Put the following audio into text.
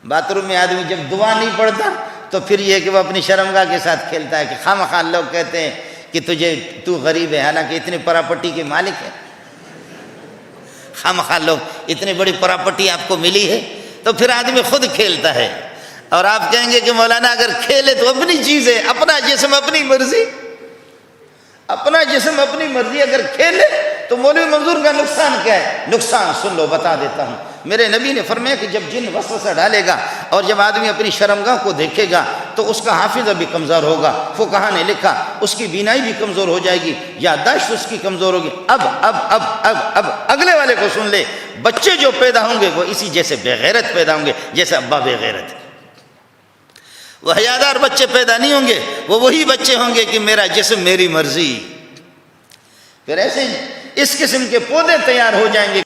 Bath room میں آدمی جب دعا نہیں پڑھتا تو پھر یہ کہ وہ اپنی شرمگاہ کے ساتھ کھیلتا ہے کہ خواہ لوگ کہتے ہیں کہ تو غریب ہے، حالانکہ اتنی پراپرٹی کے مالک ہے. خواہ لوگ اتنی بڑی پراپرٹی آپ کو ملی ہے، تو پھر آدمی خود کھیلتا ہے. اور آپ کہیں گے کہ مولانا اگر کھیلے تو اپنی چیز ہے، اپنا جسم اپنی مرضی، اپنا جسم اپنی مرضی اگر کھیلے تو مولوی منظور کا نقصان کیا ہے؟ نقصان سن لو، بتا دیتا ہوں. میرے نبی نے فرمایا کہ جب جن وسوسہ ڈالے گا اور جب آدمی اپنی شرمگاہ کو دیکھے گا تو اس کا حافظہ بھی کمزور ہوگا. فقہا نے لکھا اس کی بینائی بھی کمزور ہو جائے گی، یادداشت اس کی کمزور ہوگی. اب اگلے والے کو سن لے. بچے جو پیدا ہوں گے وہ اسی جیسے بے غیرت پیدا ہوں گے جیسے ابا بے غیرت ہے. وہ حیادار بچے پیدا نہیں ہوں گے، وہ وہی بچے ہوں گے کہ میرا جسم میری مرضی. پھر ایسے اس قسم کے پودے تیار ہو جائیں گے.